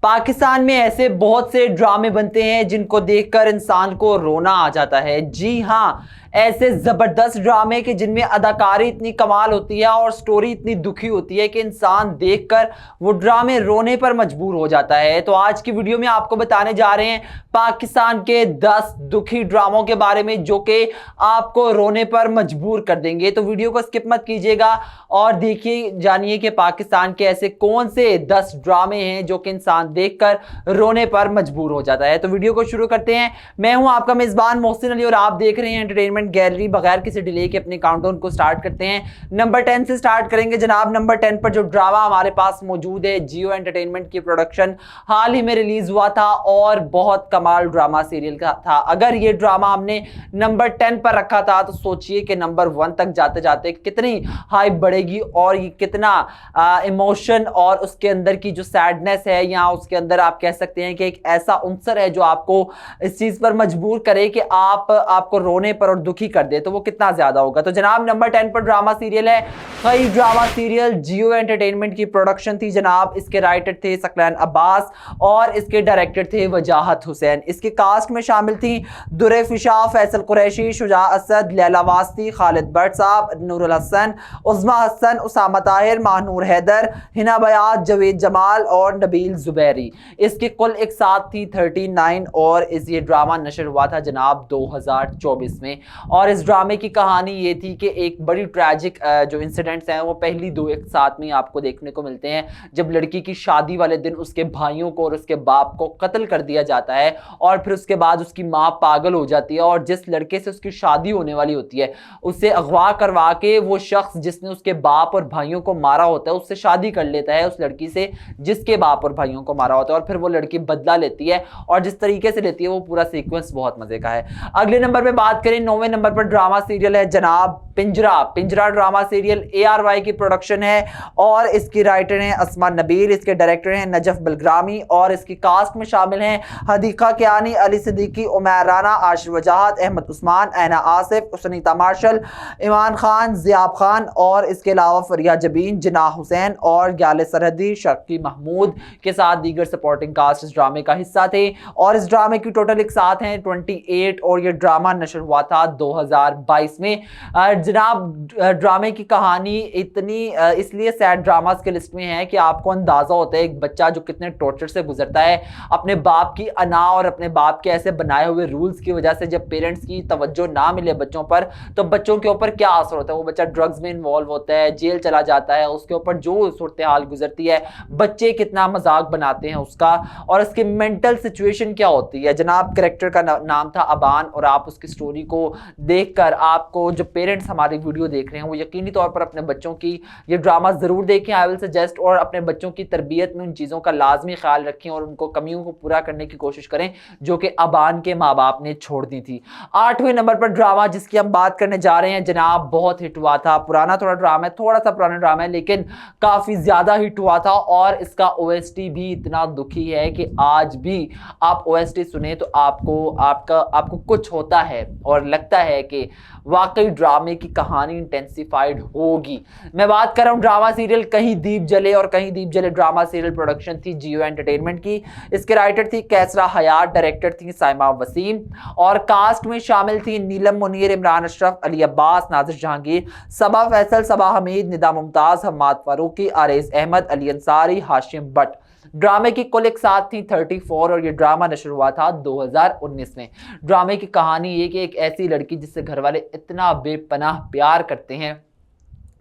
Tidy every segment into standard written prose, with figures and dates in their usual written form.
पाकिस्तान में ऐसे बहुत से ड्रामे बनते हैं जिनको देखकर इंसान को रोना आ जाता है। जी हाँ, ऐसे जबरदस्त ड्रामे के जिनमें अदाकारी इतनी कमाल होती है और स्टोरी इतनी दुखी होती है कि इंसान देखकर वो ड्रामे रोने पर मजबूर हो जाता है। तो आज की वीडियो में आपको बताने जा रहे हैं पाकिस्तान के 10 दुखी ड्रामों के बारे में जो कि आपको रोने पर मजबूर कर देंगे। तो वीडियो को स्किप मत कीजिएगा और देखिए, जानिए कि पाकिस्तान के ऐसे कौन से 10 ड्रामे हैं जो कि इंसान देखकर रोने पर मजबूर हो जाता है। तो वीडियो को शुरू करते हैं। मैं हूं आपका मेजबान मोहसिन अली और आप देख रहे हैं एंटरटेनमेंट गैलरी। बगैर किसी डिले के अपने काउंटडाउन को स्टार्ट करते हैं। नंबर 10 से स्टार्ट करेंगे जनाब। नंबर 10 पर जो ड्रामा हमारे पास मौजूद है, जियो एंटरटेनमेंट की प्रोडक्शन, हाल ही में रिलीज हुआ था और बहुत कमाल ड्रामा सीरियल का था। अगर ये ड्रामा हमने नंबर 10 पर रखा था तो सोचिए कि नंबर 1 तक जाते जाते कितनी हाइप बढ़ेगी और ये कितना इमोशन और उसके अंदर की जो सैडनेस है या उसके अंदर आप कह सकते हैं कि एक ऐसा अंसर है जो आपको इस चीज पर मजबूर करे कि आपको रोने पर और दुखी कर दे, तो वो कितना ज्यादा होगा। तो जनाब नंबर 10 पर ड्रामा सीरियल है कई ड्रामा सीरियल, जियो एंटरटेनमेंट की प्रोडक्शन थी जनाब। इसके राइटर थे सकलैन अब्बास और इसके डायरेक्टर थे वजाहत हुसैन। इसके कास्ट में शामिल थी दुरे फिशा, फैसल कुरैशी, शुजा असद, लैला वास्ती, खालिद भट्ट साहब, नूरुल हसन, उस्मा हसन, उसामा ताहिर, माहनूर हैदर, हिना बयाज, जवेद जमाल और नबील जुबैरी। इसके कुल एक साथ थी 39 और ये ड्रामा नशर हुआ था जनाब 2024 में। और इस ड्रामे की कहानी ये थी कि एक बड़ी ट्रैजिक जो इंसिडेंट्स हैं वो पहली दो एक साथ में आपको देखने को मिलते हैं, जब लड़की की शादी वाले दिन उसके भाइयों को और उसके बाप को कत्ल कर दिया जाता है और फिर उसके बाद उसकी माँ पागल हो जाती है और जिस लड़के से उसकी शादी होने वाली होती है उसे अगवा करवा के वो शख्स जिसने उसके बाप और भाइयों को मारा होता है उससे शादी कर लेता है उस लड़की से जिसके बाप और भाइयों को मारा होता है। और फिर वो लड़की बदला लेती है और जिस तरीके से लेती है वो पूरा सीक्वेंस बहुत मजे का है। अगले नंबर पे बात करें, 9वें नंबर पर ड्रामा सीरियल है जनाब पिंजरा। पिंजरा ड्रामा सीरियल ARY की प्रोडक्शन है और इसकी राइटर हैं अस्मा नबील, इसके डायरेक्टर हैं नजफ बलग्रामी और इसकी कास्ट में शामिल हैं हदीका कियानी, अली सिद्दीकी, उमैर राना, आशिर वजाहत, अहमद उस्मान, ऐना आसिफ, सुनीता मार्शल, ईमान खान, जियाब खान और इसके अलावा फरिया जबीन, जिना हुसैन और ग्याले सरहदी, शर्की महमूद के साथ दीगर सपोर्टिंग कास्ट इस ड्रामे का हिस्सा थे। और इस ड्रामे की टोटल एक साथ हैं 28 और ये ड्रामा नशर हुआ था 2022 में। जनाब ड्रामे की कहानी इतनी इसलिए सैड ड्रामास के लिस्ट में है कि आपको अंदाजा होता है एक बच्चा जो कितने टॉर्चर से गुजरता है अपने बाप की अना और अपने बाप के ऐसे बनाए हुए रूल्स की वजह से। जब पेरेंट्स की तवज्जो ना मिले बच्चों पर तो बच्चों के ऊपर क्या असर होता है, वो बच्चा ड्रग्स में इन्वॉल्व होता है, जेल चला जाता है, उसके ऊपर जो सूरत हाल गुजरती है, बच्चे कितना मजाक बनाते हैं उसका और उसकी मेंटल सिचुएशन क्या होती है। जनाब कैरेक्टर का नाम था अबान और आप उसकी स्टोरी को देखकर आपको जो पेरेंट्स हमारी वीडियो देख रहे हैं वो यकीनी तौर पर अपने बच्चों की ये ड्रामा जरूर देखें। आई विल सजेस्ट और अपने बच्चों की तरबियत में उन चीज़ों का लाजमी ख्याल रखें और उनको कमियों को पूरा करने की कोशिश करें जो कि अबान के माँ बाप ने छोड़ दी थी। 8वें नंबर पर ड्रामा जिसकी हम बात करने जा रहे हैं जनाब, बहुत हिट हुआ था, पुराना थोड़ा ड्रामा है, थोड़ा सा पुराना ड्रामा है लेकिन काफ़ी ज़्यादा हिट हुआ था और इसका OST भी इतना दुखी है कि आज भी आप OST सुने तो आपको कुछ होता है और लगता है कि वाकई ड्रामे की कहानी इंटेंसिफाइड होगी। मैं बात कर रहा हूं ड्रामा सीरियल कहीं दीप जले और कहीं दीप जले ड्रामा सीरियल प्रोडक्शन थी जियो एंटरटेनमेंट की। इसके राइटर थी कैसरा हयात, डायरेक्टर थी साइमा वसीम और कास्ट में शामिल थी नीलम मुनीर, इमरान अशरफ, अली अब्बास, नाजिर जहांगीर, सबा फैसल, सबा हमीद, निदा मुमताज, हम्माद फारूकी, आरेज अहमद, अली अंसारी, हाशिम भट्ट। ड्रामे की कुल एक साथ थी 34 और ये ड्रामा नशर हुआ था 2019 में। ड्रामे की कहानी ये कि एक ऐसी लड़की जिससे घर वाले इतना बेपनाह प्यार करते हैं,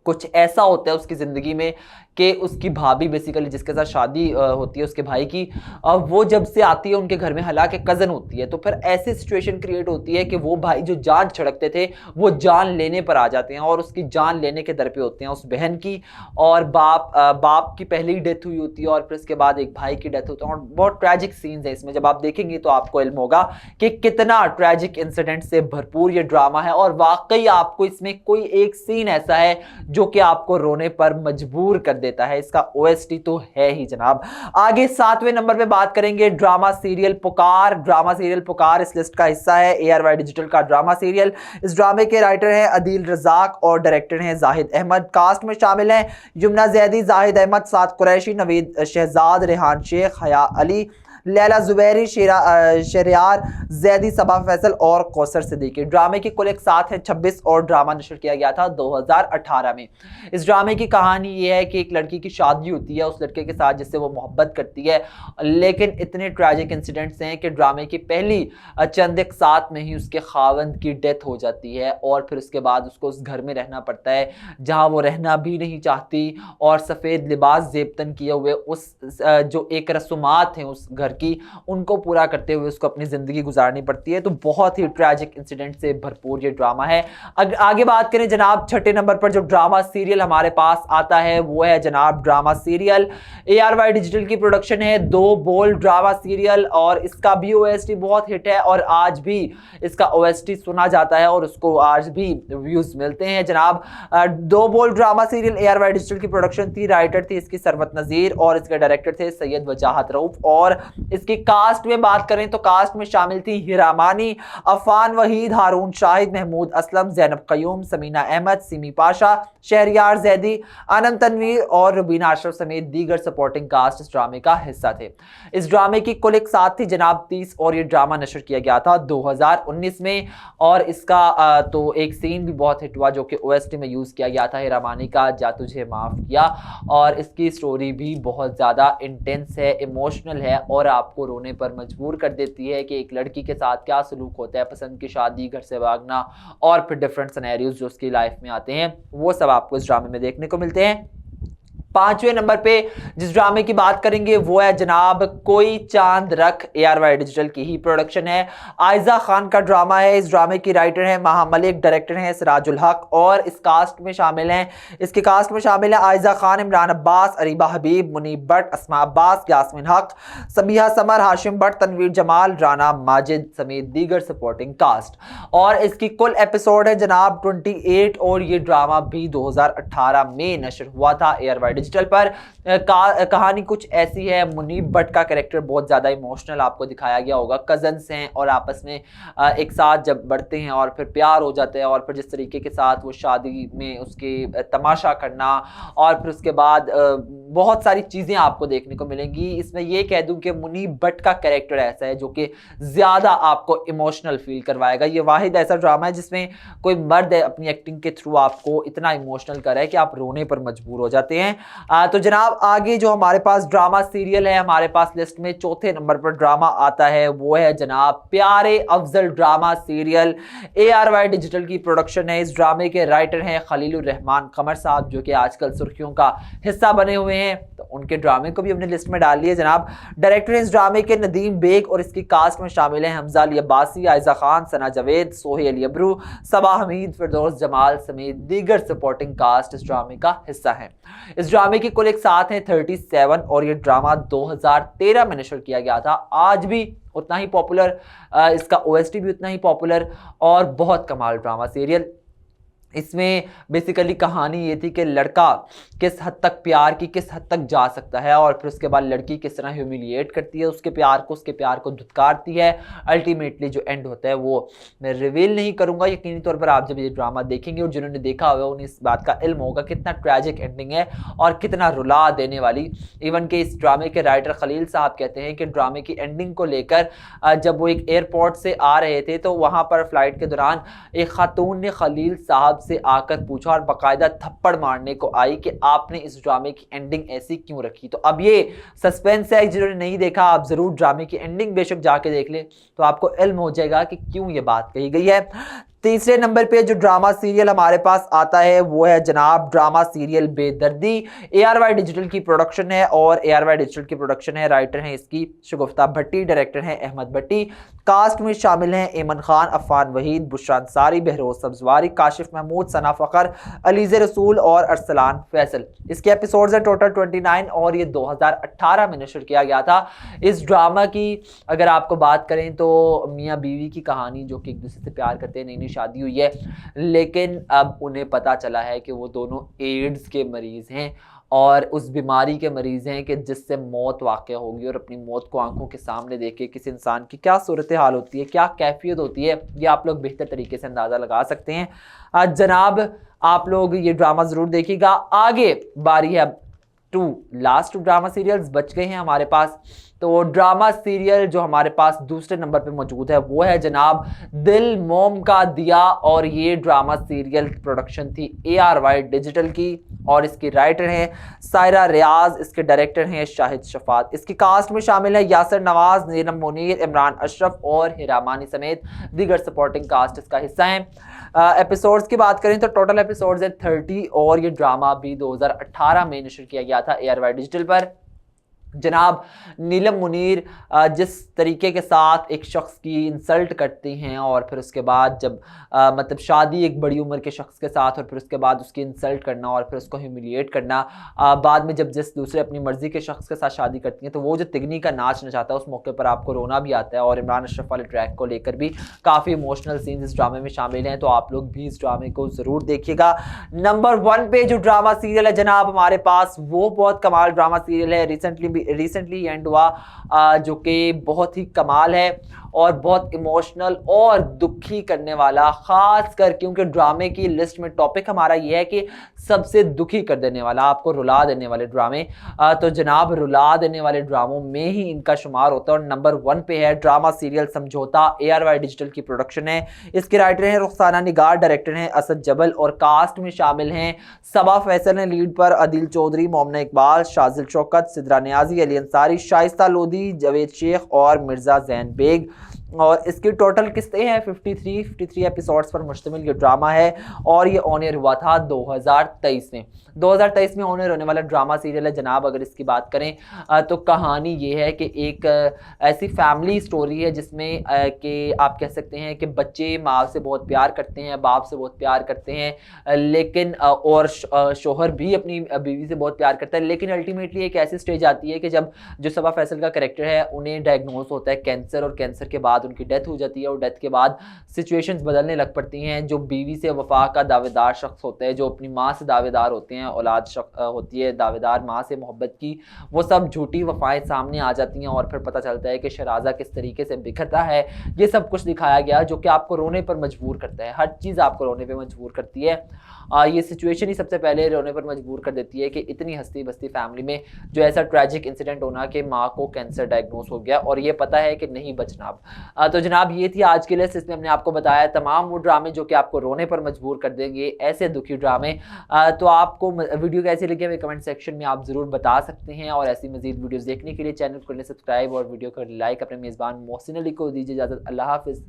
कुछ ऐसा होता है उसकी ज़िंदगी में कि उसकी भाभी बेसिकली जिसके साथ शादी होती है उसके भाई की, वो जब से आती है उनके घर में, हालांकि कज़न होती है, तो फिर ऐसी सिचुएशन क्रिएट होती है कि वो भाई जो जान छिड़कते थे वो जान लेने पर आ जाते हैं और उसकी जान लेने के दर पे होते हैं उस बहन की। और बाप की पहले ही डेथ हुई होती है और फिर उसके बाद एक भाई की डेथ होती है और बहुत ट्रैजिक सीन्स है इसमें। जब आप देखेंगे तो आपको इल्म होगा कि कितना ट्रैजिक इंसिडेंट से भरपूर ये ड्रामा है और वाकई आपको इसमें कोई एक सीन ऐसा है जो कि आपको रोने पर मजबूर कर देता है। इसका ओएसटी तो है ही जनाब। आगे 7वें नंबर पे बात करेंगे ड्रामा सीरियल पुकार। ड्रामा सीरियल पुकार इस लिस्ट का हिस्सा है, ARY डिजिटल का ड्रामा सीरियल। इस ड्रामे के राइटर हैं अदील रजाक और डायरेक्टर हैं जाहिद अहमद। कास्ट में शामिल हैं यमुना जैदी, जाहिद अहमद, साद कुरैशी, नवीद शहजाद, रेहान शेख, हया अली, लैला जुबैरी, शहरयार जैदी, सबा फैसल और कौसर सिद्दीकी। ड्रामे की कुल एक साथ है 26 और ड्रामा नशर किया गया था 2018 में। इस ड्रामे की कहानी ये है कि एक लड़की की शादी होती है उस लड़के के साथ जिससे वो मोहब्बत करती है, लेकिन इतने ट्रैजिक इंसिडेंट्स हैं कि ड्रामे की पहली चंद एक साथ में ही उसके खावंद की डेथ हो जाती है और फिर उसके बाद उसको उस घर में रहना पड़ता है जहाँ वो रहना भी नहीं चाहती और सफ़ेद लिबास जेबतन किए हुए उस जो एक रसूमात हैं उस घर की उनको पूरा करते हुए उसको अपनी ज़िंदगी गुजारनी पड़ती है। तो बहुत ही ट्रैजिक इंसिडेंट से भरपूर ये ड्रामा है। अगर आगे बात करें जनाब, 6ठे नंबर पर जो ड्रामा सीरियल हमारे पास आता है वो है जनाब ड्रामा सीरियल। ARY डिजिटल की प्रोडक्शन है, दो बोल ड्रामा सीरियल और इसका भी OST बहुत हिट है और आज भी इसका OST सुना जाता है और उसको आज भी व्यूज मिलते हैं जनाब। दो बोल ड्रामा सीरियल ARY डिजिटल की प्रोडक्शन थी, राइटर थी इसकी सरवत नज़ीर और इसके डायरेक्टर थे सैयद वजाहत रऊफ। और इसकी कास्ट में बात करें तो कास्ट में शामिल थी हीरा मानी, अफान वहीद, हारून शाहिद, महमूद असलम, जैनब कयूम, समीना अहमद, सिमी पाशा, शहरयार जैदी, आनंद तनवीर और रुबीना अशरफ समेत दीगर सपोर्टिंग कास्ट इस ड्रामे का हिस्सा थे। इस ड्रामे की कुल एक साथ थी जनाब 30 और ये ड्रामा नशर किया गया था 2019 में और इसका तो एक सीन भी बहुत हिट हुआ जो कि OST में यूज़ किया गया था हीरा मानी का, जा तुझे माफ़ किया। और इसकी स्टोरी भी बहुत ज़्यादा इंटेंस है, इमोशनल है और आपको रोने पर मजबूर कर देती है कि एक लड़की के साथ क्या सलूक होता है, पसंद की शादी, घर से भागना और फिर डिफरेंट सिनेरियोज जो उसकी लाइफ में आते हैं वो सब आपको इस ड्रामे में देखने को मिलते हैं। 5वें नंबर पे जिस ड्रामे की बात करेंगे वो है जनाब कोई चांद रख। ARY डिजिटल की ही प्रोडक्शन है, आयजा खान का ड्रामा है। इस ड्रामे की राइटर हैं महा मलिक, डायरेक्टर हैं सिराजुल हक और इस कास्ट में शामिल हैं इसके कास्ट में शामिल है आयजा खान, इमरान अब्बास, अरीबा हबीब, मुनीब भट्ट, अस्मा अब्बास, यास्मीन हक, सबिहा समर, हाशिम भट्ट, तनवीर जमाल, राना माजिद समेत दीगर सपोर्टिंग कास्ट। और इसकी कुल एपिसोड है जनाब 28 और ये ड्रामा भी 2018 में नशर हुआ था ARY डिजिटल पर। कहानी कुछ ऐसी है, मुनीब भट्ट का कैरेक्टर बहुत ज़्यादा इमोशनल आपको दिखाया गया होगा। कज़न्स हैं और आपस में एक साथ जब बढ़ते हैं और फिर प्यार हो जाता है और फिर जिस तरीके के साथ वो शादी में उसके तमाशा करना और फिर उसके बाद बहुत सारी चीज़ें आपको देखने को मिलेंगी। इसमें ये कह दूं कि मुनीब भट्ट का कैरेक्टर ऐसा है जो कि ज़्यादा आपको इमोशनल फील करवाएगा। ये वाहिद ऐसा ड्रामा है जिसमें कोई मर्द अपनी एक्टिंग के थ्रू आपको इतना इमोशनल करे कि आप रोने पर मजबूर हो जाते हैं। तो जनाब आगे जो हमारे पास ड्रामा सीरियल है हमारे पास लिस्ट में 4थे नंबर पर ड्रामा आता है वो है जनाब प्यारे Afzal drama serial. ARY digital की प्रोडक्शन है। इस ड्रामे के राइटर हैं खलीलुर रहमान कमर साहब जो कि आजकल सुर्खियों का हिस्सा बने हुए हैं, तो उनके ड्रामे को भी हमने लिस्ट में डाल लिया जनाब। डायरेक्टर हैं इस ड्रामे के नदीम बेग और इसकी कास्ट में शामिल हैं हमजा अली अब्बासी, आयजा खान, सना जावेद, सोहेल यबरू, सबा हमीद, फिरदौस जमाल समेत दीगर सपोर्टिंग कास्ट इस ड्रामे का हिस्सा है। इस ड्रामे की कुल एक साथ है 37 और ये ड्रामा 2013 में नशर किया गया था। आज भी उतना ही पॉपुलर, इसका OST भी उतना ही पॉपुलर और बहुत कमाल ड्रामा सीरियल। इसमें बेसिकली कहानी ये थी कि लड़का किस हद तक प्यार की किस हद तक जा सकता है और फिर उसके बाद लड़की किस तरह ह्यूमिलिएट करती है उसके प्यार को धुतकारती है। अल्टीमेटली जो एंड होता है वो मैं रिवील नहीं करूंगा, यकीनी तौर पर आप जब ये ड्रामा देखेंगे और जिन्होंने देखा होगा उन्हें इस बात का इल्म होगा कितना ट्रैजिक एंडिंग है और कितना रुला देने वाली। इवन के इस ड्रामे के राइटर खलील साहब कहते हैं कि ड्रामे की एंडिंग को लेकर जब वो एक एयरपोर्ट से आ रहे थे तो वहाँ पर फ्लाइट के दौरान एक खातून ने खलील साहब से आकर पूछा और बाकायदा थप्पड़ मारने को आई कि आपने इस ड्रामे की एंडिंग ऐसी क्यों रखी। तो अब ये सस्पेंस है, जिन्होंने नहीं देखा आप जरूर ड्रामे की एंडिंग बेशक जाके देख लें तो आपको इल्म हो जाएगा कि क्यों ये बात कही गई है। तीसरे नंबर पे जो ड्रामा सीरियल हमारे पास आता है वो है जनाब ड्रामा सीरियल बेदर्दी। ARY डिजिटल की प्रोडक्शन है और ARY डिजिटल की प्रोडक्शन है, राइटर हैं इसकी शगुफ्ता भट्टी, डायरेक्टर हैं अहमद भट्टी। कास्ट में शामिल हैं एमन खान, अफान वहीद, बुशरा अंसारी, बहरोज सब्जवारी, काशिफ महमूद, सना फ़खर, अलीज़े रसूल और अरसलान फैसल। इसके एपिसोड्स हैं टोटल 29 और ये 2018 में नशर किया गया था। इस ड्रामा की अगर आपको बात करें तो मियाँ बीवी की कहानी जो कि एक दूसरे से प्यार करते हैं, नई शादी हुई है लेकिन अब उन्हें पता चला है कि वो दोनों एड्स के मरीज हैं और उस बीमारी के मरीज़ हैं कि जिससे मौत वाक़या होगी, और अपनी मौत को आंखों के सामने देख के किसी इंसान की क्या सूरत हाल होती है, क्या कैफियत होती है, ये आप लोग बेहतर तरीके से अंदाज़ा लगा सकते हैं। जनाब आप लोग ये ड्रामा ज़रूर देखिएगा। आगे बारी है अब लास्ट ड्रामा सीरियल्स बच गए हैं हमारे पास। तो ड्रामा सीरियल जो हमारे पास दूसरे नंबर पे मौजूद है वो है जनाब दिल मोम का दिया, और ये ड्रामा सीरियल प्रोडक्शन थी ARY डिजिटल की, और इसकी राइटर हैं सायरा रियाज, इसके डायरेक्टर हैं शाहिद शफात। इसकी कास्ट में शामिल है यासर नवाज, नीलम मुनीर, इमरान अशरफ और हिरामानी समेत दीगर सपोर्टिंग कास्ट इसका हिस्सा है। एपिसोड्स की बात करें तो टोटल एपिसोड्स है 30, और ये ड्रामा भी 2018 में नशर किया गया था ARY डिजिटल पर। जनाब नीलम मुनीर जिस तरीके के साथ एक शख्स की इंसल्ट करती हैं, और फिर उसके बाद जब मतलब शादी एक बड़ी उम्र के शख्स के साथ, और फिर उसके बाद उसकी इंसल्ट करना, और फिर उसको ह्यूमिलिएट करना, बाद में जब जिस दूसरे अपनी मर्जी के शख्स के साथ शादी करती हैं तो वो जो तिगनी का नाच नचाता है उस मौके पर आपको रोना भी आता है। और इमरान अशरफ वाले ट्रैक को लेकर भी काफ़ी इमोशनल सीन्स इस ड्रामे में शामिल हैं, तो आप लोग भी इस ड्रामे को ज़रूर देखिएगा। नंबर 1 पे जो ड्रामा सीरियल है जनाब हमारे पास, वो बहुत कमाल ड्रामा सीरियल है, रिसेंटली एंड हुआ, जो कि बहुत ही कमाल है और बहुत इमोशनल और दुखी करने वाला, खास कर क्योंकि ड्रामे की लिस्ट में टॉपिक हमारा ये है कि सबसे दुखी कर देने वाला, आपको रुला देने वाले ड्रामे। तो जनाब रुला देने वाले ड्रामों में ही इनका शुमार होता है, और नंबर 1 पे है ड्रामा सीरियल समझौता, ARY डिजिटल की प्रोडक्शन है। इसके राइटर हैं रुखसाना निगार, डायरेक्टर हैं असद जबल, और कास्ट में शामिल हैं सबा फैसल ने लीड पर, अदिल चौधरी, मोमना इकबाल, शाजिल शौकत, सिद्रा नियाजी, अली अंसारी, शाइस्ता लोधी, जावेद शेख और मिर्जा जैन बेग। और इसकी टोटल किस्तें हैं 53 एपिसोड्स पर मुश्तमिल ये ड्रामा है, और ये ऑन एयर हुआ था 2023 में। 2023 में ऑन एयर होने वाला ड्रामा सीरियल है जनाब। अगर इसकी बात करें तो कहानी ये है कि एक ऐसी फैमिली स्टोरी है जिसमें कि आप कह सकते हैं कि बच्चे माँ से बहुत प्यार करते हैं, बाप से बहुत प्यार करते हैं, लेकिन और शोहर भी अपनी बीवी से बहुत प्यार करता है, लेकिन अल्टीमेटली एक ऐसी स्टेज आती है कि जब जो सबा फैसल का कैरेक्टर है उन्हें डायग्नोज होता है कैंसर, और कैंसर के बाद उनकी डेथ हो जाती है, और डेथ के बाद सिचुएशंस बदलने लग पड़ती हैं। जो बीवी से वफा का दावेदार शख्स होता है, जो अपनी माँ से दावेदार होते हैं, औलाद होती है दावेदार माँ से मोहब्बत की, वो सब झूठी वफाएं सामने आ जाती हैं, और फिर पता चलता है कि शराजा किस तरीके से बिखरता है। ये सब कुछ दिखाया गया जो कि आपको रोने पर मजबूर करता है, हर चीज़ आपको रोने पर मजबूर करती है। ये सिचुएशन ही सबसे पहले रोने पर मजबूर कर देती है कि इतनी हस्ती बस्ती फैमिली में जो ऐसा ट्रैजिक इंसिडेंट होना कि माँ को कैंसर डायग्नोज हो गया, और ये पता है कि नहीं बचना अब। तो जनाब ये थी आज की लिस्ट, इसमें हमने आपको बताया तमाम वो ड्रामे जो कि आपको रोने पर मजबूर कर देंगे, ऐसे दुखी ड्रामे। तो आपको वीडियो कैसी लगी हमें कमेंट सेक्शन में आप ज़रूर बता सकते हैं, और ऐसी मजीद वीडियोज़ देखने के लिए चैनल को सब्सक्राइब और वीडियो को लाइक। अपने मेज़बान मोहसिन अली को दीजिए इजाज़त। अल्लाह हाफिज़।